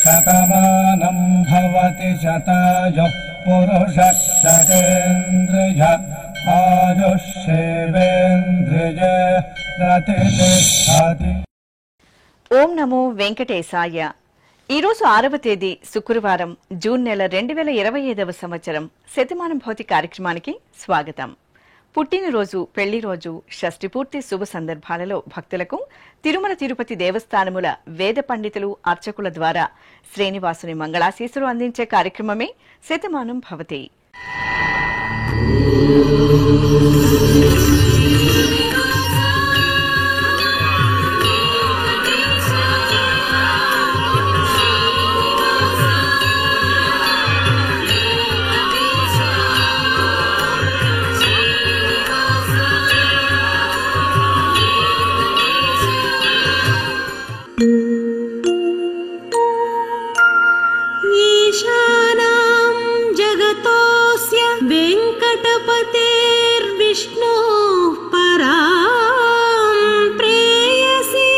శతమానం భవతి శతాయుః పురుషः శతేంద్రియ ఆయుష్యేవేంద్రియే ప్రతిష్ఠతి. ఓం నమో వెంకటేశాయ. ఈరోజు 6వ తేదీ శుక్రవారం, జూన్ నెల 2025వ సంవత్సరం. శతమానం భవతి కార్యక్రమానికి స్వాగతం. పుట్టినరోజు, పెళ్లి రోజు, షష్ఠి పూర్తి శుభ సందర్భాలలో భక్తులకు తిరుమల తిరుపతి దేవస్థానముల వేద పండితులు, అర్చకుల ద్వారా శ్రీనివాసుని మంగళాశీస్సులు అందించే కార్యక్రమమే శతమానం భవతి. विष्णुः परां प्रेयसी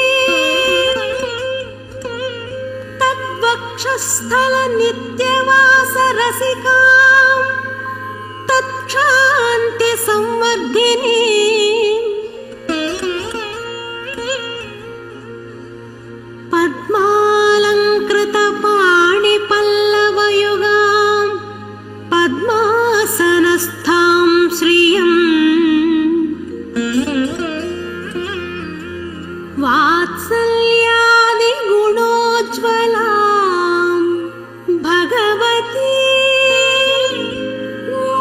तद्वक्षस्थल नित्यवासरसिकां तत्क्षान्ति संवर्धिनी पद्मालंकृत पाणिपल्लवयुगां पद्मासनस्थां श्रियम् वात्सल्यादि गुणोज्ज्वलां भगवती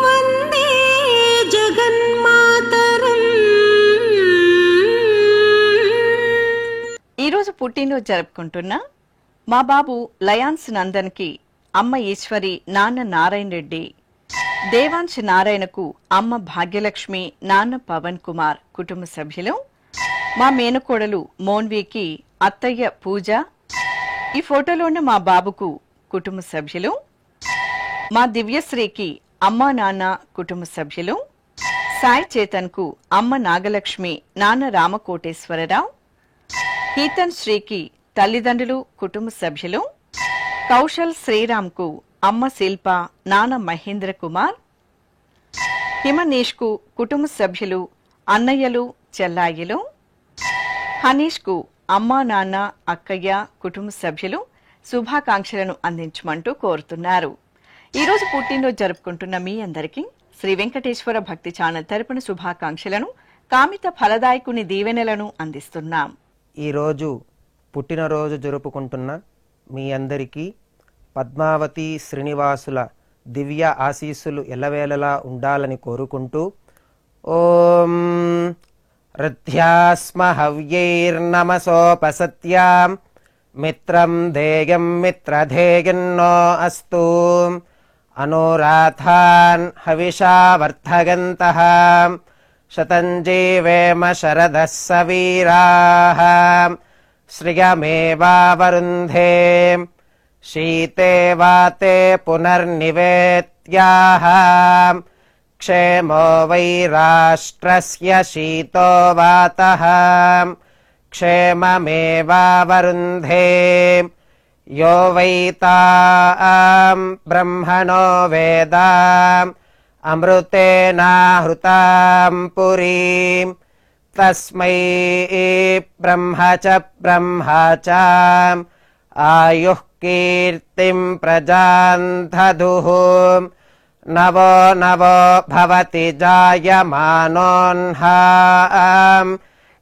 वन्दे जगन्मातरम्. ఈరోజు పుట్టినరోజు జరుపుకుంటున్న మా బాబు లయాన్స్ నందన్ కి అమ్మ ఈశ్వరి, నాన్న నారాయణ రెడ్డి, దేవాంశ్ నారాయణకు అమ్మ భాగ్యలక్ష్మి, నాన్న పవన్ కుమార్, కుటుంబ సభ్యులు. మా మేనకోడలు మోన్వీకి అత్తయ్య పూజ. ఈ ఫోటోలోని మా బాబుకు కుటుంబ సభ్యులు. మా దివ్యశ్రీకి అమ్మ నాన్న, కుటుంబ సభ్యులు. సాయి చేతన్ కు అమ్మ నాగలక్ష్మి, నాన్న రామకోటేశ్వరరావు. హీతన్ శ్రీకి తల్లిదండ్రులు, కుటుంబ సభ్యులు. కౌశల్ శ్రీరామ్ కు అమ్మ శిల్ప, నాన్న మహేంద్ర కుమార్. హిమనీష్ కు కుటుంబ సభ్యులు, అన్నయ్యలు, చెల్లాయిలు. హనీష్ కు అమ్మ నాన్న, అక్కయ్య, కుటుంబ సభ్యులు శుభాకాంక్షలను అందించమంటూ కోరుతున్నారు. ఈరోజు పుట్టినరోజు జరుపుకుంటున్న మీ అందరికీ శ్రీ వెంకటేశ్వర భక్తి ఛానల్ తరపున శుభాకాంక్షలను, కామిత ఫలదాయకుని దీవెనలను అందిస్తున్నాం. ఈరోజు పుట్టినరోజు జరుపుకుంటున్న మీ అందరికీ పద్మావతి శ్రీనివాసుల దివ్య ఆశీస్సులు ఎల్లవేళలా ఉండాలని కోరుకుంటూ, ఓం రథ్యాస్మ హవ్యైర్నమసోపసత్యాం మిత్రం ధేయం మిత్రధేయన్నో అస్తు అనురాధాన్ హవిషా వర్ధగంతః శతం జీవేమ శరదః సవీరాః శ్రియమేవావరుంధే శీతే వాతే పునర్నివేత్యాః క్షేమో వై రాష్ట్రస్య శీతో వాతః క్షేమమేవావరుంధే యో వై తాం బ్రహ్మణో వేద అమృతేనాహృతాం పురీం తస్మై బ్రహ్మ చ ఆయుః కీర్తిం ప్రజాం దదుః నవో నవో భవతి జాయమానోన్హాం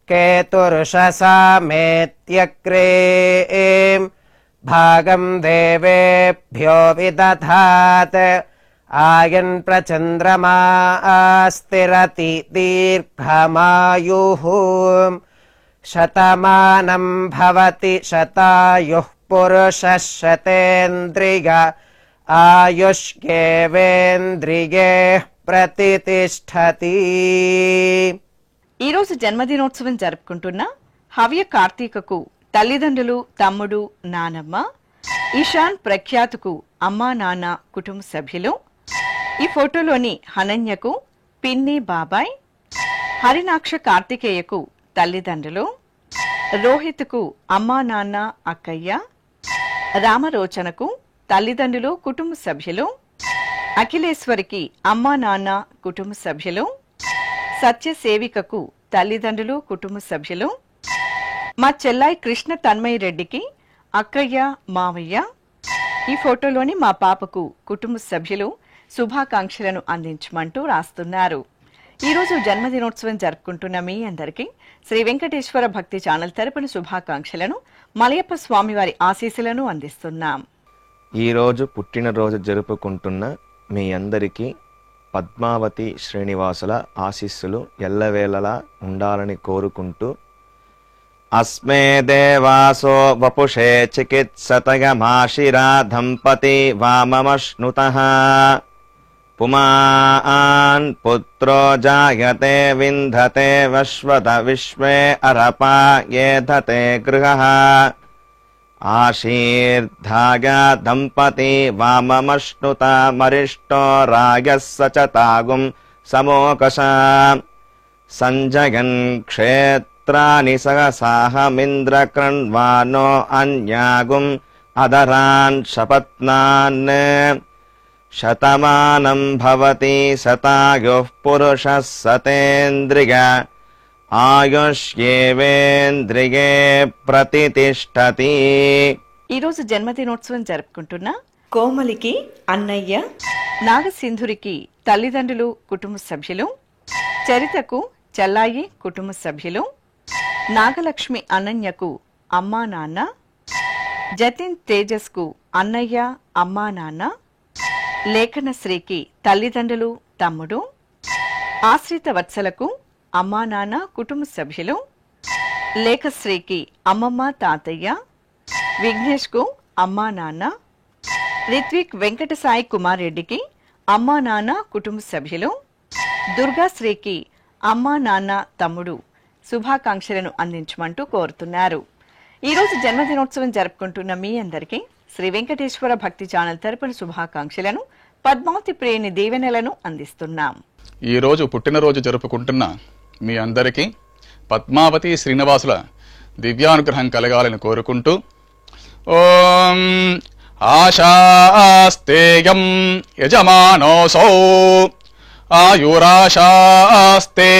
కేతుర్షసామేత్యగ్రే భాగం దేవేభ్యో విదధాత్ ఆయన్ ప్రచంద్రమా స్థిరతి దీర్ఘమాయుః శతమానం భవతి శతాయుః పురుషः శతేంద్రియ ఆయుష్యేవేంద్రియే ప్రతిష్ఠతి. ఈరోజు జన్మదినోత్సవం జరుపుకుంటున్న హవ్య కార్తీకకు తల్లిదండ్రులు, తమ్ముడు, నానమ్మ. ఇషాన్ ప్రఖ్యాతుకు అమ్మా నాన్న, కుటుంబ సభ్యులు. ఈ ఫోటోలోని హనన్యకు పిన్ని బాబాయ్, హరినాక్ష కార్తికేయకు తల్లిదండ్రులు, రోహిత్కు అమ్మా నాన్న అక్కయ్య, రామరోచనకు తల్లిదండ్రులు కుటుంబ సభ్యులు, అఖిలేశ్వరికి అమ్మా నాన్న కుటుంబ సభ్యులు, సత్యసేవికకు తల్లిదండ్రులు కుటుంబ సభ్యులు, మా చెల్లాయి కృష్ణ తన్మయ్య రెడ్డికి అక్కయ్య మావయ్య, ఈ ఫోటోలోని మా పాపకు కుటుంబ సభ్యులు శుభాకాంక్షలను అందించమంటూ రాస్తున్నారు. ఈరోజు జన్మదినోత్సవం జరుపుకుంటున్న మీ అందరికీ శ్రీ వెంకటేశ్వర భక్తి ఛానల్ తరపున శుభాకాంక్షలను, మలయప్ప స్వామివారి ఆశీస్సులను అందిస్తున్నాం. ఈరోజు పుట్టినరోజు జరుపుకుంటున్న మీ అందరికీ పద్మావతి శ్రీనివాసుల ఆశీస్సులు ఎల్లవేళలా ఉండాలని కోరుకుంటూ, అస్మే దేవాసో వపుషే చికిత్సతగమాశిరా దంపతి వామమశ్నుతః పుమాన్ పుత్రో జాయతే వింధతే వశ్వత విశ్వే అరపా ఏధతే గృహః ఆశీర్ధాయ దంపతి వామమశ్నుత మరిష్టో రాగः సచతాగుం సమోకష సంజయన్ క్షేత్రాని సహసాహమింద్రకృణ్వానో అన్యాగుం అదరాన్ శపత్నాన్ శతమానం భవతి శతాయుః పురుషः సతేంద్రియ ఆయుష్యేవేంద్రియే ప్రతితిష్టతి. ఈరోజు జన్మదినోత్సవం జరుపుకుంటున్న కోమలికి అన్నయ్య, నాగసింధురికి తల్లిదండ్రులు కుటుంబ సభ్యులు, చరితకు చెల్లాయి కుటుంబ సభ్యులు, నాగలక్ష్మి అనన్యకు అమ్మా నాన్న, జతిన్ తేజస్కు అన్నయ్య అమ్మా నాన్న, లేఖనశ్రీకి తల్లిదండ్రులు తమ్ముడు, ఆశ్రిత వత్సలకు అమ్మా నాన్న కుటుంబ సభ్యులు, లేఖశ్రీకి అమ్మమ్మ తాతయ్య, విఘ్నేష్కు అమ్మా నాన్న, రిత్విక్ వెంకటసాయి కుమార్ రెడ్డికి అమ్మా నాన్న కుటుంబ సభ్యులు, దుర్గాశ్రీకి అమ్మా నాన్న తమ్ముడు శుభాకాంక్షలను అందించమంటూ కోరుతున్నారు. ఈరోజు జన్మదినోత్సవం జరుపుకుంటున్న మీ అందరికీ శ్రీ వెంకటేశ్వర భక్తి ఛానల్ తరపున శుభాకాంక్షలను, పద్మావతి ప్రేణి దీవెనలను అందిస్తున్నాం. ఈరోజు పుట్టినరోజు జరుపుకుంటున్న మీ అందరికీ పద్మావతి శ్రీనివాసుల దివ్యానుగ్రహం కలగాలని కోరుకుంటూ, ఓం ఆశాస్తేయం యజమానోసౌ ఆయురాశాస్తే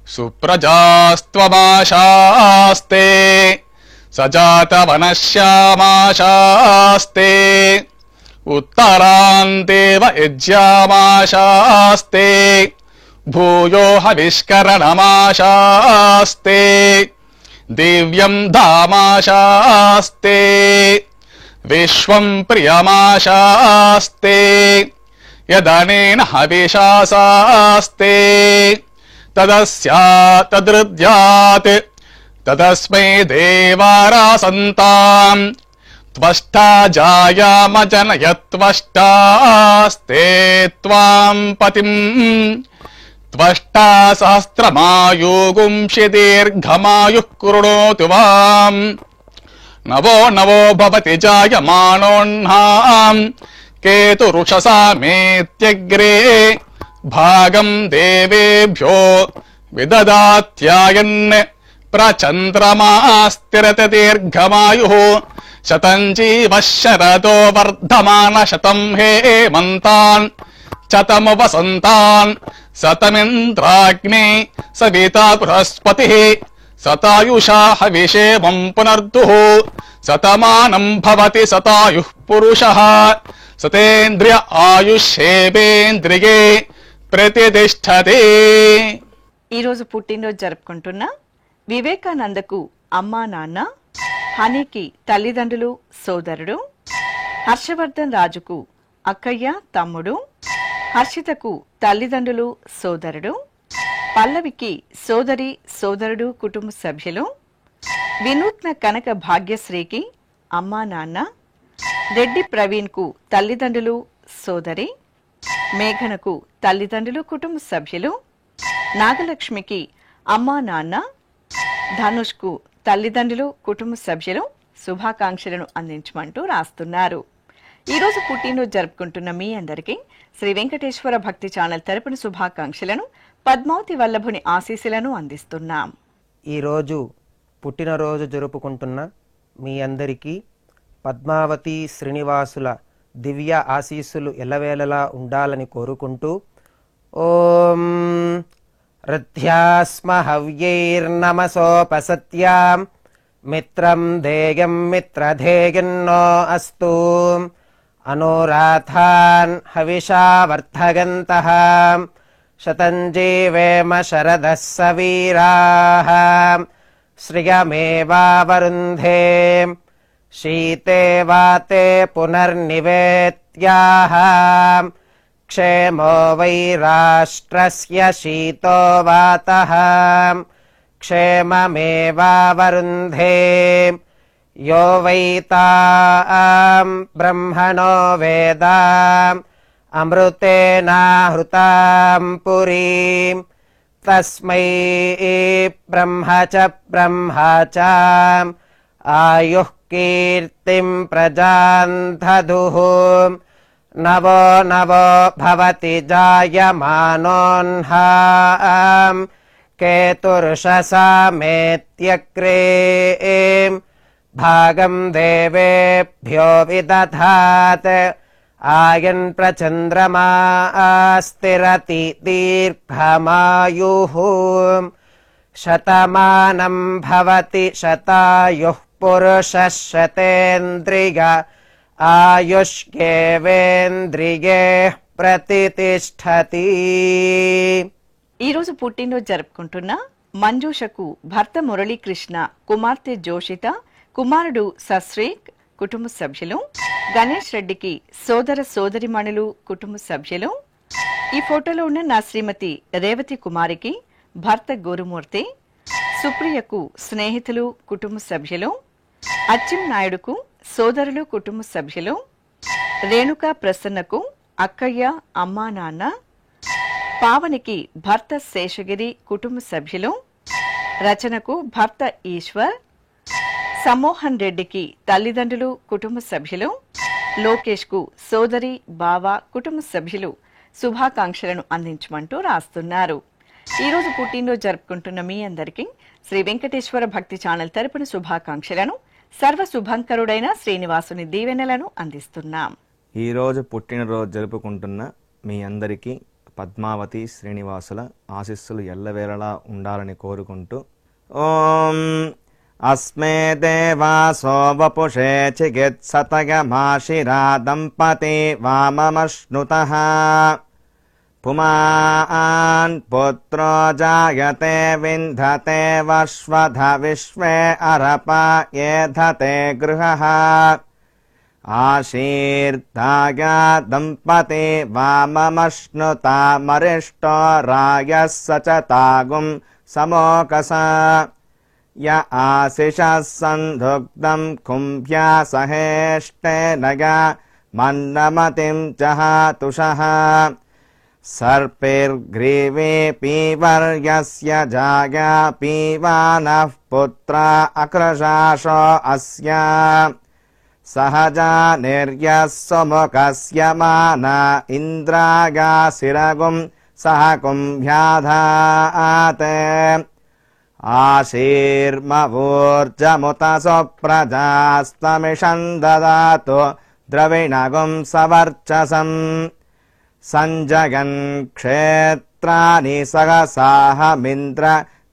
సుప్రజాస్త్వమాశాస్తే సజాతవనశ్యామాశాస్తే ఉత్తరాంతేవ యజ్యామాశాస్తే భూయో హవిష్కరణమాశాస్తే దివ్యం ధామాశాస్తే విశ్వం ప్రియమాశాస్తే యదనేన హవిషాసాస్తే తదస్యా తదృద్యాత్ తదస్మై దేవారాసంతాం త్వష్టా జాయామజనయత్వష్టాస్తే త్వాం పతిం త్వష్టా సహస్రమాయుగుంషి దీర్ఘమాయుః కృణోతు వాం నవో నవో భవతి జాయమానోన్హాం కేతురుషసామేత్యగ్రే భాగం దేవేభ్యో విదదాత్యాయన్ ప్రచంద్రమా స్థిరత దీర్ఘమాయుః శతం జీవః శరదో వర్ధమాన శతం హేమంతాన్ శతము వసంతాన్ శతమింద్రాగ్నే సవితా బృహస్పతిః శతాయుషా హవిషేమం పునర్దుః శతమానం భవతి శతాయుః పురుషః సతేంద్రియ ఆయుష్యేవేంద్రియే ప్రతితిష్టతే. ఈరోజు పుట్టినరోజు జరుపుకుంటున్న వివేకానందకు అమ్మా నాన్న, హనీకి తల్లిదండ్రులు సోదరుడు, హర్షవర్ధన్ రాజుకు అక్కయ్య తమ్ముడు, హర్షితకు తల్లిదండ్రులు సోదరుడు, పల్లవికి సోదరి సోదరుడు కుటుంబ సభ్యులు, వినూత్న కనక భాగ్యశ్రీకి అమ్మా నాన్న, రెడ్డి ప్రవీణ్కు తల్లిదండ్రులు సోదరి, మేఘనకు తల్లిదండ్రులు కుటుంబ సభ్యులు, నాగలక్ష్మికి అమ్మా నాన్న, ధనుష్కు తల్లిదండ్రులు కుటుంబ సభ్యులు శుభాకాంక్షలను అందించమంటూ రాస్తున్నారు. ఈరోజు పుట్టినరోజు జరుపుకుంటున్న మీ అందరికీ శ్రీ వెంకటేశ్వర భక్తి ఛానల్ తరపున శుభాకాంక్షలను, పద్మావతి వల్లభుని ఆశీస్సులను అందిస్తున్నాం. ఈరోజు పుట్టినరోజు జరుపుకుంటున్న మీ అందరికీ పద్మావతి శ్రీనివాసుల దివ్య ఆశీస్సులు ఎల్లవేళలా ఉండాలని కోరుకుంటూ ఓం రథ్యాస్మ హవ్యైర్నమసోపసత్యాం మిత్రం ధేయం మిత్రధేయన్నో అస్తు అనోరాథాన్ హవిషా వర్ధగంతః శతం జీవేమ శరదః సవీరాః శ్రియమేవావరుంధే శీతే వాతే పునర్నివేత్యాః క్షేమో వై రాష్ట్రస్య శీతో వాతః క్షేమమేవావరుంధే యో వై తాం బ్రహ్మణో వేద అమృతేనాహృతాం పురీం తస్మై బ్రహ్మ చ ఆయుః కీర్తిం ప్రజాన్ దదుః నవో నవో భవతి జాయమానోన్హాం కేతుర్షసామేత్యగ్రే భాగం దేవేభ్యో విదధాత్ ఆయన్ ప్రచంద్రమాస్తిరతి దీర్ఘమాయుః శతమానం భవతి శతాయుః పురుషః శతేంద్రియ ఆయుష్యేవేంద్రియే ప్రతితిష్ఠతి. ఈరోజు పుట్టినరోజు జరుపుకుంటున్న మంజూషకు భర్త మురళీకృష్ణ, కుమార్తె జోషిత, కుమారుడు సశ్రీక్, కుటుంబ సభ్యులు, గణేష్ రెడ్డికి సోదర సోదరిమణులు, కుటుంబ సభ్యులు. ఈ ఫోటోలో ఉన్న నా శ్రీమతి రేవతి కుమారికి భర్త గురుమూర్తి, సుప్రియకు స్నేహితులు, కుటుంబ సభ్యులు, అచ్చిం నాయుడుకు సోదరులు, కుటుంబ సభ్యులు, రేణుకా ప్రసన్నకు అక్కయ్య, అమ్మా నాన్న, పావనికి భర్త శేషగిరి, కుటుంబ సభ్యులు, రచనకు భర్త ఈశ్వర్, సమోహన్ రెడ్డికి తల్లిదండ్రులు, కుటుంబ సభ్యులు, లోకేష్ కు సోదరి, బావ, కుటుంబ సభ్యులు శుభాకాంక్షలను అందించమంటూ రాస్తున్నారు. ఈరోజు పుట్టినరోజు జరుపుకుంటున్న మీ అందరికీ శ్రీ వెంకటేశ్వర భక్తి ఛానల్ తరపున శుభాకాంక్షలను, సర్వ శుభంకరుడైన శ్రీనివాసుని దీవెనలను అందిస్తున్నాం. ఈరోజు పుట్టినరోజు జరుపుకుంటున్న మీ అందరికీ పద్మావతి శ్రీనివాసుల ఆశీస్సులు ఎల్లవేళలా ఉండాలని కోరుకుంటూ ఓం అస్మే దేవాసో వపుషే చికిత్సతయమాశిరా దంపతి వామమశ్నుతః పుమాన్ పుత్రో జాయతే వింధతే వశ్వధ విశ్వే అరప ఏధతే గృహః ఆశీర్దాయ దంపతి వామమశ్నుతామరిష్టో రాయः సచతాగుం సమోకస య ఆశిషः సంధుగ్ధం కుంభ్యా సహేష్టేనయ మన్నమతిం జహాతుషః సర్పిర్గ్రీవే పీవర్యస్య జాయా పీవానః పుత్ర అక్రశాశో అస్య సహజా నిర్యః సుముఖస్య మాన ఇంద్రాగాసిరగుం సహ కుంభ్యాధాత్ ఆశీర్మవూర్జముత సుప్రజాస్తమిషం దదాతు ద్రవిణగుం సవర్చసం సంజగన్ క్షేత్రాని సహసాహమింద్ర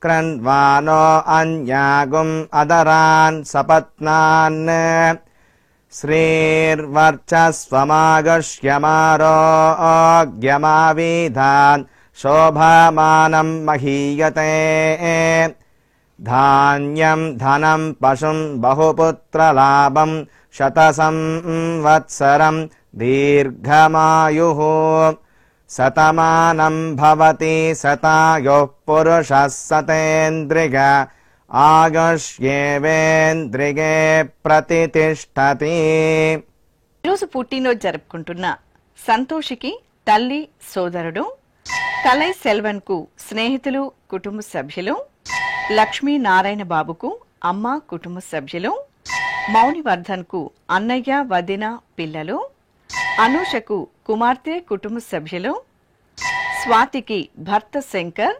క్రన్వానో అన్యాగుం అదరాన్ సపత్నాన్ శ్రీర్వర్చస్వమాగష్యమారోగ్యమావిధాన్ శోభమానం మహీయతే ధాన్యం ధనం పశుం బహుపుత్రలాభం శతసంవత్సరం దీర్ఘమాయుః శతమానం భవతి శతాయుః పురుషः శతేంద్రియ ఆయుష్యేవేంద్రియే ప్రతితిష్ఠతి. ఈరోజు పుట్టినరోజు జరుపుకుంటున్న సంతోషికి తల్లి, సోదరుడు, కలై సెల్వన్ కు స్నేహితులు, కుటుంబ సభ్యులు, లక్ష్మీనారాయణ బాబుకు అమ్మ, కుటుంబ సభ్యులు, మౌనివర్ధన్ కు అన్నయ్య, వదిన, పిల్లలు, అనూషకు కుమార్తె కుటుంబ సభ్యులు, స్వాతికి భర్త శంకర్,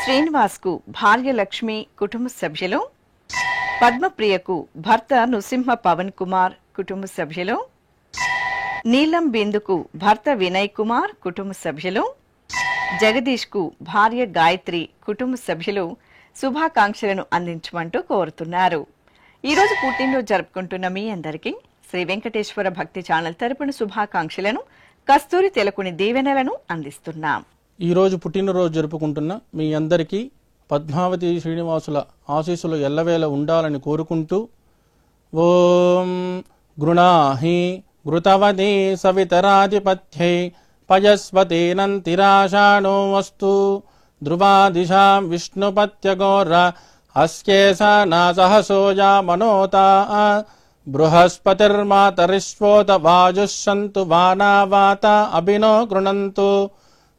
శ్రీనివాస్కు భార్య లక్ష్మి కుటుంబ సభ్యులు, పద్మప్రియకు భర్త నృసింహ పవన్ కుమార్ కుటుంబ సభ్యులు, నీలం బిందుకు భర్త వినయ్ కుమార్ కుటుంబ సభ్యులు, జగదీష్కు భార్య గాయత్రి కుటుంబ సభ్యులు శుభాకాంక్షలను అందించమంటూ కోరుతున్నారు. ఈరోజు పుట్టినరోజు జరుపుకుంటున్న మీ అందరికీ శ్రీ వెంకటేశ్వర భక్తి ఛానల్ తరపున శుభాకాంక్షలను, కస్తూరి తెలకుని దీవెనలను అందిస్తున్నాం. ఈరోజు పుట్టినరోజు జరుపుకుంటున్న మీ అందరికీ పద్మావతి శ్రీనివాసుల ఆశీస్సులు ఎల్లవేళ ఉండాలని కోరుకుంటూ ఓం గృణాహి ఘృతవతి సవితరాధిపత్యై పయస్వతేనంతిరాషాణో వస్తు ధ్రువాదిశాం విష్ణుపత్యగోర అస్యేషా నాసహసోజా మనోతా బృహస్పతిర్మాతరిష్వోత వాయుః సంతు వానావాత అభినో గృణంతు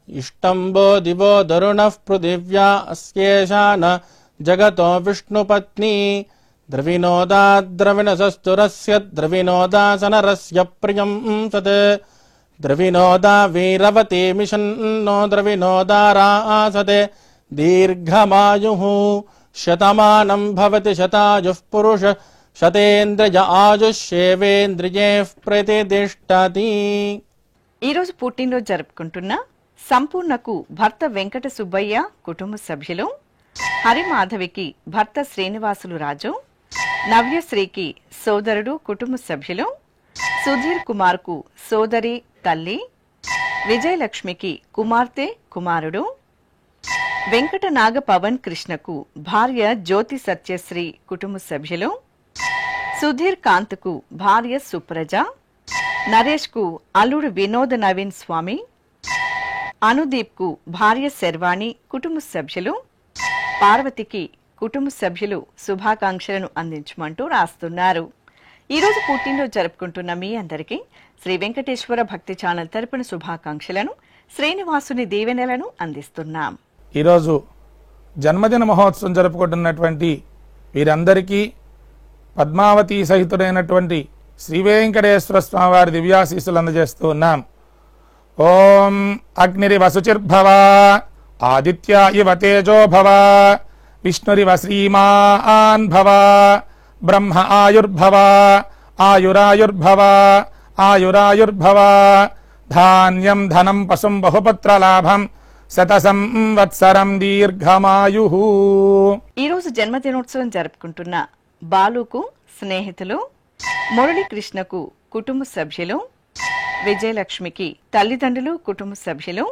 ఇష్టంబో దివో దరుణః పృథివ్యా అస్యేషా న జగతో విష్ణుపత్ని ద్రవినోదా ద్రవిణసస్తురస్య ద్రవినోదాసనరస్య ప్రియం సత్ ద్రవినోదా వీరవతే మిషన్నో ద్రవినోదారాసతే దీర్ఘమాయుః శతమానం భవతి శతాయుః పురుష శతేంద్రియ ఆయుష్యేవేంద్రియైః ప్రతిష్ఠతి. ఈరోజు పుట్టినరోజు జరుపుకుంటున్న సంపూర్ణకు భర్త వెంకట సుబ్బయ్య కుటుంబ సభ్యులు, హరిమాధవికి భర్త శ్రీనివాసులు రాజు, నవ్యశ్రీకి సోదరుడు కుటుంబ సభ్యులు, సుధీర్ కుమార్కు సోదరి తల్లి, విజయలక్ష్మికి కుమార్తె కుమారుడు, వెంకట నాగ పవన్ కృష్ణకు భార్య జ్యోతి సత్యశ్రీ కుటుంబ సభ్యులు, సుధీర్ కాంత్కు భార్య సుప్రజ, నరేష్కు అల్లుడు వినోద్ నవీన్ స్వామి, అనుదీప్కు భార్య శర్వాణి కుటుంబ సభ్యులు, పార్వతికి కుటుంబ సభ్యులు శుభాకాంక్షలను అందించమంటూ రాస్తున్నారు. ఈరోజు పుట్టినరోజు జరుపుకుంటున్న మీ అందరికీ శ్రీ వెంకటేశ్వర భక్తి ఛానల్ తరపున శుభాకాంక్షలను, శ్రీనివాసుని దీవెనలను అందిస్తున్నాం. ఈరోజు జన్మదిన మహోత్సవం జరుపుకుంటున్నటువంటి వీరందరికీ పద్మావతి సహితుడైనటువంటి శ్రీ వెంకటేశ్వర స్వామివారి దివ్యాశీస్సులు అందజేస్తూ ఉన్నాం. ఓం అగ్నిరివ శుచిర్భవ, ఆదిత్య ఇవ తేజో భవ, విష్ణురివ శ్రీమాన్ భవ, బ్రహ్మ ఆయుర్భవ, ఆయురాయుర్భవ, ఆయురాయుర్భవ, ధాన్యం ధనం పశుం బహుపుత్రలాభం, శత సంవత్సరం దీర్ఘమాయుః. ఈరోజు జన్మదినోత్సవం జరుపుకుంటున్న బాలుకు స్నేహితులు, మురళీకృష్ణకు కుటుంబ సభ్యులు, విజయలక్ష్మికి తల్లిదండ్రులు కుటుంబ సభ్యులు,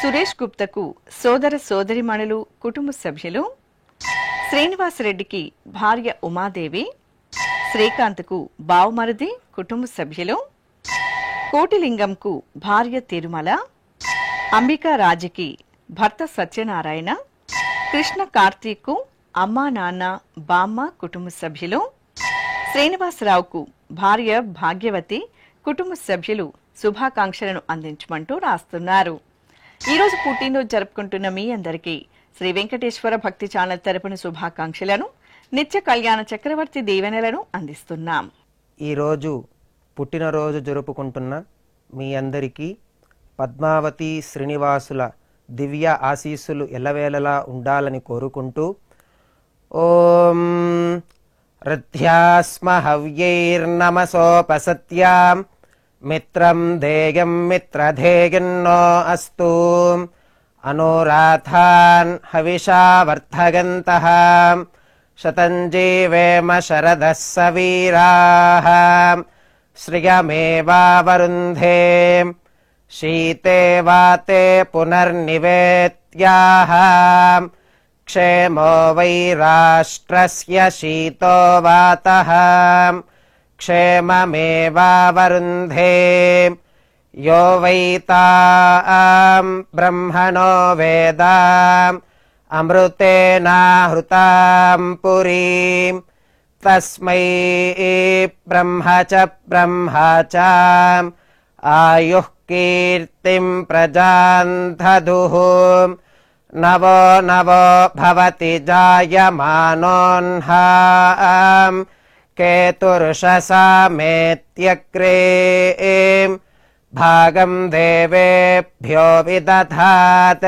సురేష్ గుప్తకు సోదర సోదరిమణులు కుటుంబ సభ్యులు, శ్రీనివాసరెడ్డికి భార్య ఉమాదేవి, శ్రీకాంత్కు బావమరిది కుటుంబ సభ్యులు, కోటిలింగంకు భార్య తిరుమల, అంబికా రాజుకి భర్త సత్యనారాయణ, కృష్ణ కార్తీక్కు అమ్మా నాన్న బామ్మ కుటుంబ సభ్యులు, శ్రీనివాసరావుకు భార్య భాగ్యవతి కుటుంబ సభ్యులు శుభాకాంక్షలను అందించమంటూ రాస్తున్నారు. ఈరోజు పుట్టినరోజు జరుపుకుంటున్న మీ అందరికీ శ్రీ వెంకటేశ్వర భక్తి ఛానల్ తరపున శుభాకాంక్షలను, నిత్య కళ్యాణ చక్రవర్తి దీవెనలను అందిస్తున్నాం. ఈరోజు పుట్టినరోజు జరుపుకుంటున్న మీ అందరికీ పద్మావతి శ్రీనివాసుల దివ్య ఆశీస్సులు ఎల్లవేళలా ఉండాలని కోరుకుంటూ ఓం రథ్యాస్మ హవ్యైర్నమసోపసత్యాం మిత్రం దేయం మిత్రధేయన్నో అస్తు అనురాధాన్ హవిషా వర్ధగంతః శతం జీవేమ శరదః సవీరాః శ్రియమేవావరుంధే శీతే వాతే పునర్నివేత్యాః క్షేమో వై రాష్ట్రస్య శీతో వాతః క్షేమమేవావరుంధే యో వై తాం బ్రహ్మణో వేద అమృతేనాహృతాం పురీం తస్మై బ్రహ్మ చ ఆయుః కీర్తిం ప్రజాన్ దదుః నవో నవో భవతి జాయమానోన్హాం केतुर्षसामेत्यग्रे भागं देवेभ्यो विदधात्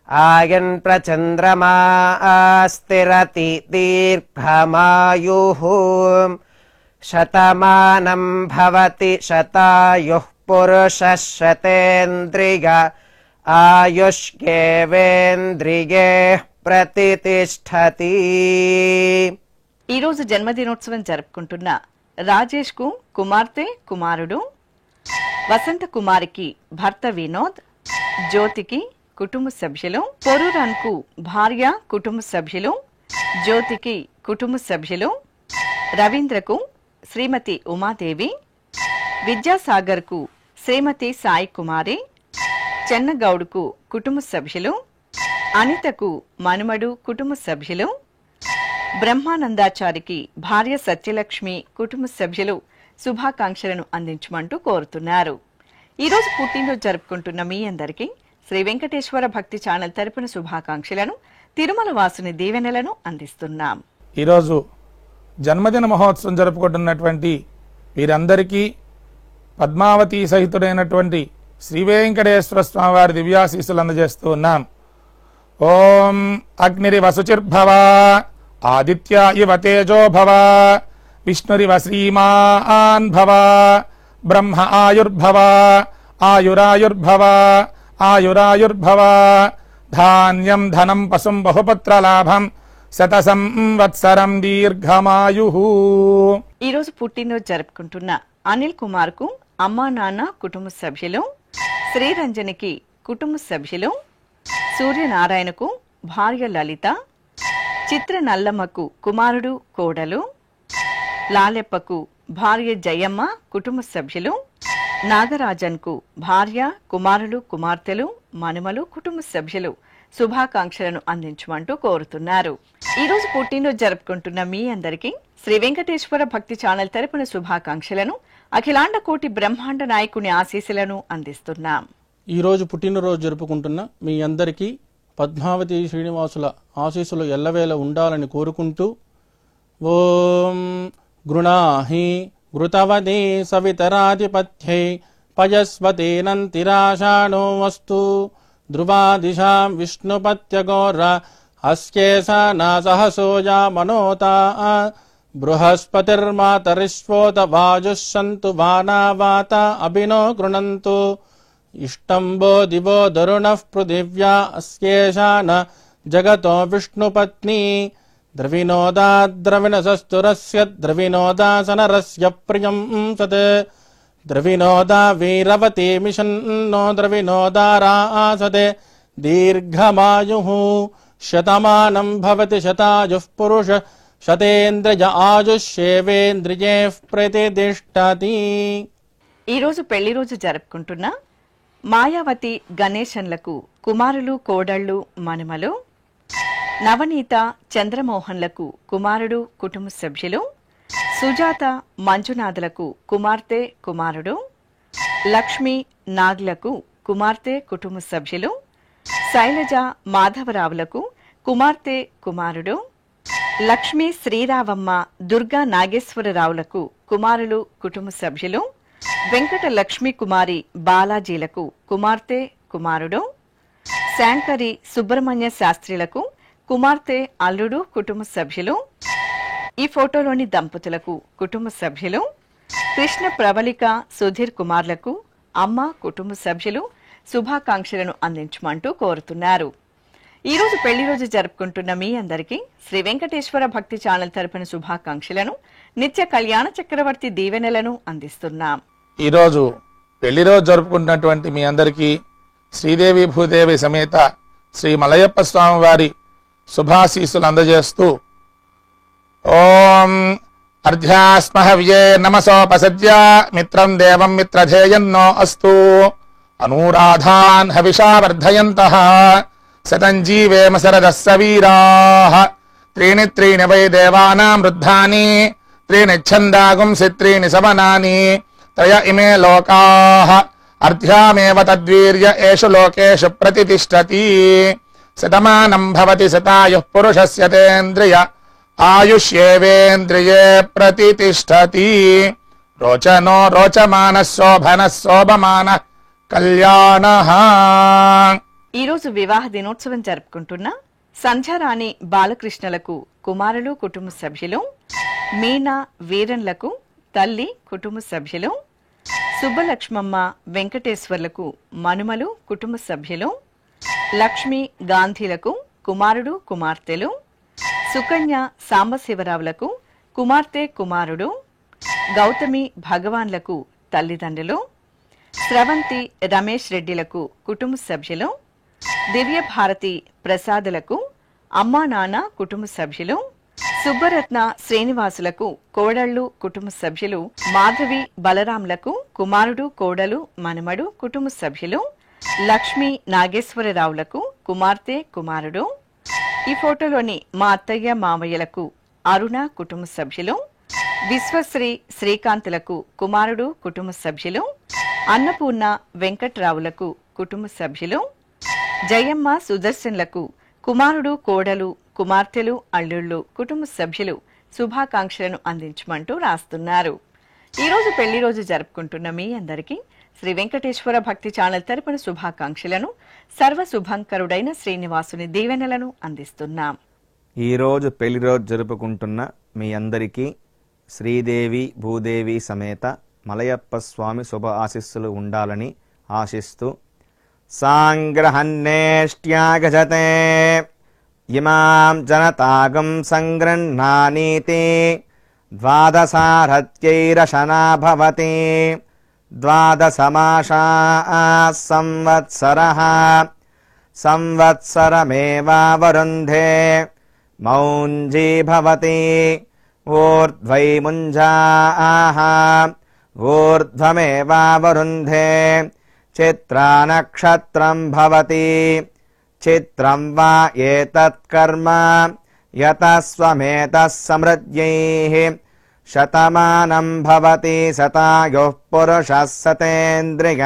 आयन् प्रचन्द्रमा स्थिरति दीर्घमायुः शतमानं भवति शतायुः पुरुषः शतेन्द्रिय आयुष्येवेन्द्रिये ప్రతిష్టతి. ఈరోజు జన్మదినోత్సవం జరుపుకుంటున్న రాజేష్ కు కుమార్తె కుమారుడు, వసంత కుమారికి భర్త వినోద్, జ్యోతికి కుటుంబ సభ్యులు, పొరూరాన్ కు భార్య కుటుంబ సభ్యులు, జ్యోతికి కుటుంబ సభ్యులు, రవీంద్రకు శ్రీమతి ఉమాదేవి, విద్యాసాగర్ కు శ్రీమతి సాయి కుమారి, చెన్నగౌడ్కు కుటుంబ సభ్యులు, అనితకు మనుమడు కుటుంబ సభ్యులు, బ్రహ్మానందాచారికి భార్య సత్యలక్ష్మి కుటుంబ సభ్యులు శుభాకాంక్షలను అందించమంటూ కోరుతున్నారు. ఈరోజు పుట్టినరోజు జరుపుకుంటున్న మీ అందరికీ శ్రీ వెంకటేశ్వర భక్తి ఛానల్ తరపున శుభాకాంక్షలను, తిరుమల వాసుని దీవెనలను అందిస్తున్నాం. ఈరోజు జన్మదిన మహోత్సవం జరుపుకుంటున్నటువంటి వీరందరికీ పద్మావతి సహితుడైనటువంటి శ్రీ వెంకటేశ్వర స్వామివారి దివ్యాశీస్సులు అందజేస్తూ ఉన్నాం. ఓం అగ్నిరివ శుచిర్భవ, ఆదిత్య ఇవ తేజో భవ, విష్ణురివ శ్రీమాన్ భవ, బ్రహ్మ ఆయుర్భవ, ఆయురాయుర్భవ, ఆయురాయుర్భవ, ధాన్యం ధనం పశుం బహుపుత్రలాభం, శత సంవత్సరం దీర్ఘమాయు. ఈరోజు పుట్టినరోజు జరుపుకుంటున్న అనిల్ కుమార్ కు అమ్మా నాన్న కుటుంబ సభ్యులు, శ్రీరంజనికి కుటుంబ సభ్యులు, సూర్యనారాయణకు భార్య లలిత, చిత్ర నల్లమ్మకు కుమారుడు కోడలు, లాలెప్పకు భార్య జయమ్మ కుటుంబ సభ్యులు, నాగరాజన్కు భార్య కుమారులు కుమార్తెలు మనుమలు కుటుంబ సభ్యులు శుభాకాంక్షలను అందించమంటూ కోరుతున్నారు. ఈరోజు పుట్టినరోజు జరుపుకుంటున్న మీ అందరికీ శ్రీ వెంకటేశ్వర భక్తి ఛానల్ తరపున శుభాకాంక్షలను, అఖిలాండ కోటి బ్రహ్మాండ నాయకుని ఆశీస్సులను అందిస్తున్నాం. ఈరోజు పుట్టినరోజు జరుపుకుంటున్న మీ అందరికీ పద్మావతి శ్రీనివాసుల ఆశీస్సులు ఎల్లవేళ ఉండాలని కోరుకుంటూ ఓం గృణాహి ఘృతవదే సవితరాధిపత్యై పయస్వతేనంతిరాశానో వస్తు ధ్రువాదిశాం విష్ణుపత్యగోర అస్యేషా నాసహసోజా మనోతా బృహస్పతిర్మాతరిష్వోత వాజుః సంతు వానావాత అభినో గృణంతు ఇష్టంబో దివో దరుణః పృథివ్యా అస్యేషా న జగతో విష్ణుపత్ని ద్రవినోదాద్రవిణసస్తురస్య ద్రవినోదాసనరస్య ప్రియం సత్ ద్రవినోదా వీరవతే మిషన్నో ద్రవినోదారాసతే దీర్ఘమాయుః శతమానం భవతి శతాయుః పురుష శతేంద్రియ ఆయుష్యేవేంద్రియే ప్రతిష్టతి. ఈరోజు పెళ్లి రోజు జరుపుకుంటున్న మాయావతి గణేశన్లకు కుమారులు కోడళ్లు మనుమలు, నవనీత చంద్రమోహన్లకు కుమారుడు కుటుంబ సభ్యులు, సుజాత మంజునాథులకు కుమార్తె కుమారుడు, లక్ష్మి నాగ్లకు కుమార్తె కుటుంబ సభ్యులు, శైలజ మాధవరావులకు కుమార్తె కుమారుడు, లక్ష్మీ శ్రీరావమ్మ దుర్గా నాగేశ్వరరావులకు కుమారులు కుటుంబ సభ్యులు, వెంకట లక్ష్మీ కుమారి బాలాజీలకు కుమార్తె కుమారుడు, శాంకరి సుబ్రహ్మణ్య శాస్త్రిలకు కుమార్తె అల్లుడు కుటుంబ సభ్యులు, ఈ ఫోటోలోని దంపతులకు కుటుంబ సభ్యులు, కృష్ణ ప్రవళిక సుధీర్ కుమార్లకు అమ్మ కుటుంబ సభ్యులు శుభాకాంక్షలను అందించమంటూ కోరుతున్నారు. ఈరోజు పెళ్లి రోజు జరుపుకుంటున్న మీ అందరికీ శ్రీ వెంకటేశ్వర భక్తి ఛానల్ తరపున శుభాకాంక్షలను, నిత్య కళ్యాణ చక్రవర్తి దీవెనలను అందిస్తున్నాం. ఈరోజు పెళ్లి రోజు జరుపుకుంటున్నటువంటి మీ అందరికీ శ్రీదేవి భూదేవి సమేత శ్రీ మలయప్ప స్వామి వారి శుభాశీస్సులు అందజేస్తూ ఓం అర్ధ్యాస్మహవ్యే నమసోపసద్య మిత్రం దేవం మిత్రధేయన్నో అస్తు అనూరాధాన్ హవిషా వర్ధయంతః శతం జీవేమ శరదః సవీరాః త్రీణి త్రీణి వై దేవానాం వృద్ధాని త్రీణి ఛందాగుంసి త్రీణి సమనాని త్రయ ఇమే లోకాః అర్ధ్యామేవ తద్వీర్య ఏషు లోకేషు ప్రతిష్టతి. శతమానం భవతి శతాయుః పురుషస్య తేంద్రియ ఆయుష్యేవేంద్రియే ప్రతిష్టతి. రోచనో రోచమాన శోభన శోభమాన కళ్యాణ. ఈరోజు వివాహ దినోత్సవం జరుపుకుంటున్న సంధ్యారాణి బాలకృష్ణలకు కుమారులు కుటుంబ సభ్యులు, మీనా వీరన్లకు తల్లి కుటుంబ సభ్యులు, సుబ్బలక్ష్మమ్మ వెంకటేశ్వర్లకు మనుమలు కుటుంబ సభ్యులు, లక్ష్మి గాంధీలకు కుమారుడు కుమార్తెలు, సుకన్య సాంబశివరావులకు కుమార్తె కుమారుడు, గౌతమి భగవాన్లకు తల్లిదండ్రులు, స్రవంతి రమేష్ రెడ్డిలకు కుటుంబ సభ్యులు, దివ్యభారతి ప్రసాదులకు అమ్మా నాన్న కుటుంబ సభ్యులు, సుబ్బరత్న శ్రీనివాసులకు కోడళ్లు కుటుంబ సభ్యులు, మాధవి బలరాంలకు కుమారుడు కోడలు మనమడు కుటుంబ సభ్యులు, లక్ష్మీ నాగేశ్వరరావులకు కుమార్తె కుమారుడు, ఈ ఫోటోలోని మా అత్తయ్య మామయ్యలకు అరుణ కుటుంబ సభ్యులు, విశ్వశ్రీ శ్రీకాంతులకు కుమారుడు కుటుంబ సభ్యులు, అన్నపూర్ణ వెంకట్రావులకు కుటుంబ సభ్యులు, జయమ్మ సుదర్శన్లకు కుమారుడు కోడలు కుమార్తెలు అల్లుళ్ళు కుటుంబ సభ్యులు శుభాకాంక్షలను అందించమంటూ రాస్తున్నారు. ఈరోజు పెళ్లి రోజు జరుపుకుంటున్న మీ అందరికీ శ్రీ వెంకటేశ్వర భక్తి ఛానల్ తరపున శుభాకాంక్షలను, సర్వ శుభంకరుడైన శ్రీనివాసుని దీవెనలను అందిస్తున్నాం. ఈరోజు పెళ్లి రోజు జరుపుకుంటున్న మీ అందరికీ శ్రీదేవి భూదేవి సమేత మలయప్ప స్వామి శుభ ఆశీస్సులు ఉండాలని ఆశిస్తూ సాంగ్రహన్నేష్ట్యాగజతే ఇమాం జనతాగం సంగృహ్ణానీతి ద్వాదశారథ్యైరశనా భవతి ద్వాదశమాసా సంవత్సరః సంవత్సరమేవావరుంధే మౌంజీ భవతి ఊర్ధ్వైముంజాః ఊర్ధ్వమేవావరుంధే చిత్రా నక్షత్రం భవతి చిత్రం వా ఏతత్కర్మ యతస్వమేతః సమృద్ధ్యైః శతమానం భవతి శతాయుః పురుషः శతేంద్రియ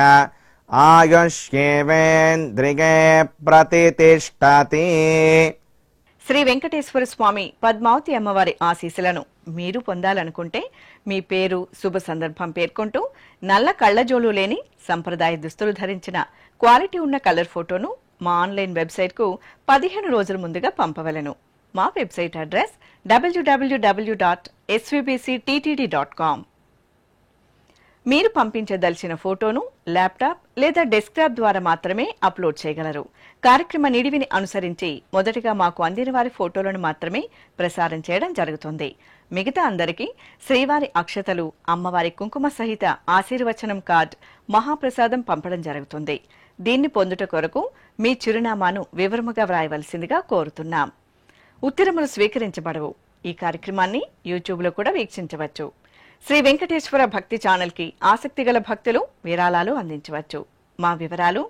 ఆయుష్యేవేంద్రియే ప్రతిష్టతి. శ్రీ వెంకటేశ్వర స్వామి పద్మావతి అమ్మవారి ఆశీస్సులను మీరు పొందాలనుకుంటే మీ పేరు శుభ సందర్భం పేర్కొంటూ నల్ల కళ్లజోలు లేని సంప్రదాయ దుస్తులు ధరించిన క్వాలిటీ ఉన్న కలర్ ఫోటోను మా ఆన్లైన్ వెబ్సైట్ కు 15 రోజుల ముందుగా పంపవలను. మా వెబ్సైట్ అడ్రస్ www.svbcttd.com. మీరు పంపించదలిచిన ఫోటోను ల్యాప్టాప్ లేదా డెస్క్టాప్ ద్వారా మాత్రమే అప్లోడ్ చేయగలరు. కార్యక్రమ నిడివిని అనుసరించి మొదటగా మాకు అందిన వారి ఫోటోలను మాత్రమే ప్రసారం చేయడం జరుగుతుంది. మిగతా అందరికీ శ్రీవారి అక్షతలు, అమ్మవారి కుంకుమ సహిత ఆశీర్వచనం కార్డ్, మహాప్రసాదం పంపడం జరుగుతుంది. దీన్ని పొందుట కొరకు మీ చిరునామాను వివరముగా వ్రాయవలసిందిగా కోరుతున్నాం. ఉత్తరములు స్వీకరించబడవు. ఈ కార్యక్రమాన్ని యూట్యూబ్లో కూడా వీక్షించవచ్చు. శ్రీ వెంకటేశ్వర భక్తి ఛానల్ కి ఆసక్తి గల భక్తులు విరాళాలు అందించవచ్చు. మా వివరాలు